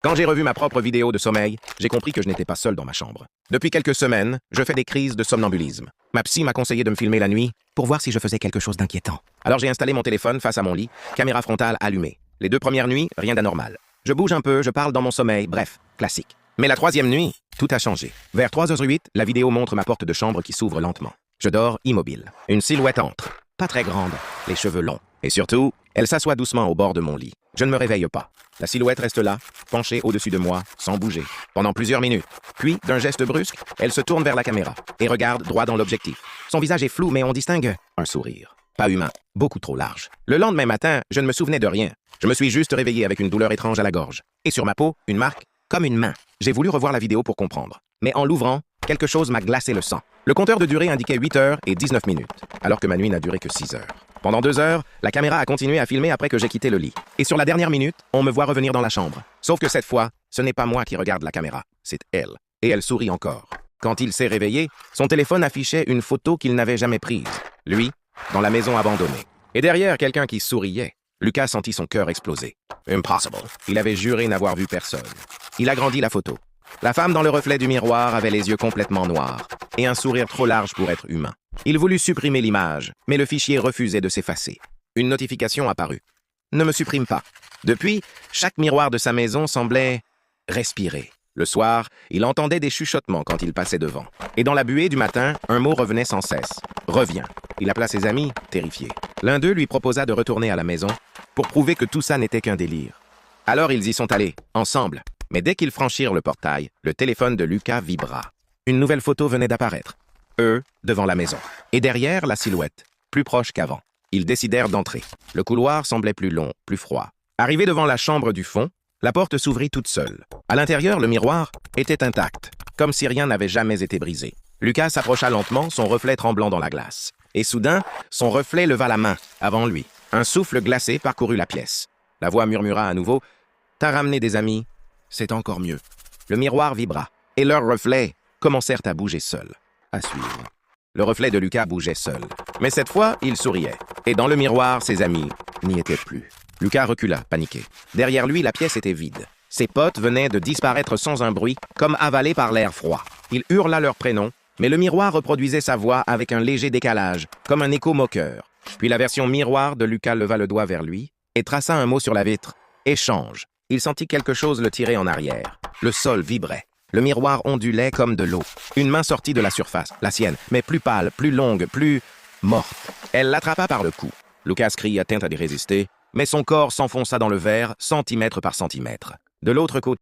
Quand j'ai revu ma propre vidéo de sommeil, j'ai compris que je n'étais pas seul dans ma chambre. Depuis quelques semaines, je fais des crises de somnambulisme. Ma psy m'a conseillé de me filmer la nuit pour voir si je faisais quelque chose d'inquiétant. Alors j'ai installé mon téléphone face à mon lit, caméra frontale allumée. Les 2 premières nuits, rien d'anormal. Je bouge un peu, je parle dans mon sommeil, bref, classique. Mais la 3e nuit, tout a changé. Vers 3h08, la vidéo montre ma porte de chambre qui s'ouvre lentement. Je dors immobile. Une silhouette entre. Pas très grande, les cheveux longs. Et surtout, elle s'assoit doucement au bord de mon lit. Je ne me réveille pas. La silhouette reste là, penchée au-dessus de moi, sans bouger, pendant plusieurs minutes. Puis, d'un geste brusque, elle se tourne vers la caméra et regarde droit dans l'objectif. Son visage est flou, mais on distingue un sourire. Pas humain, beaucoup trop large. Le lendemain matin, je ne me souvenais de rien. Je me suis juste réveillé avec une douleur étrange à la gorge. Et sur ma peau, une marque, comme une main. J'ai voulu revoir la vidéo pour comprendre. Mais en l'ouvrant, quelque chose m'a glacé le sang. Le compteur de durée indiquait 8 heures et 19 minutes, alors que ma nuit n'a duré que 6 heures. Pendant 2 heures, la caméra a continué à filmer après que j'ai quitté le lit. Et sur la dernière minute, on me voit revenir dans la chambre. Sauf que cette fois, ce n'est pas moi qui regarde la caméra, c'est elle. Et elle sourit encore. Quand il s'est réveillé, son téléphone affichait une photo qu'il n'avait jamais prise. Lui, dans la maison abandonnée. Et derrière, quelqu'un qui souriait. Lucas sentit son cœur exploser. Impossible. Il avait juré n'avoir vu personne. Il agrandit la photo. La femme dans le reflet du miroir avait les yeux complètement noirs et un sourire trop large pour être humain. Il voulut supprimer l'image, mais le fichier refusait de s'effacer. Une notification apparut. Ne me supprime pas. Depuis, chaque miroir de sa maison semblait respirer. Le soir, il entendait des chuchotements quand il passait devant. Et dans la buée du matin, un mot revenait sans cesse. Reviens. Il appela ses amis, terrifiés. L'un d'eux lui proposa de retourner à la maison pour prouver que tout ça n'était qu'un délire. Alors ils y sont allés, ensemble. Mais dès qu'ils franchirent le portail, le téléphone de Lucas vibra. Une nouvelle photo venait d'apparaître. Eux, devant la maison. Et derrière, la silhouette, plus proche qu'avant. Ils décidèrent d'entrer. Le couloir semblait plus long, plus froid. Arrivés devant la chambre du fond, la porte s'ouvrit toute seule. À l'intérieur, le miroir était intact, comme si rien n'avait jamais été brisé. Lucas s'approcha lentement, son reflet tremblant dans la glace. Et soudain, son reflet leva la main, avant lui. Un souffle glacé parcourut la pièce. La voix murmura à nouveau « T'as ramené des amis ? C'est encore mieux. » Le miroir vibra, et leurs reflets commencèrent à bouger seuls. À suivre. Le reflet de Lucas bougeait seul. Mais cette fois, il souriait. Et dans le miroir, ses amis n'y étaient plus. Lucas recula, paniqué. Derrière lui, la pièce était vide. Ses potes venaient de disparaître sans un bruit, comme avalés par l'air froid. Il hurla leur prénom, mais le miroir reproduisait sa voix avec un léger décalage, comme un écho moqueur. Puis la version miroir de Lucas leva le doigt vers lui et traça un mot sur la vitre. « Échange ». Il sentit quelque chose le tirer en arrière. Le sol vibrait. Le miroir ondulait comme de l'eau. Une main sortit de la surface, la sienne, mais plus pâle, plus longue, plus morte. Elle l'attrapa par le cou. Lucas cria, tenta d'y résister, mais son corps s'enfonça dans le verre, centimètre par centimètre. De l'autre côté,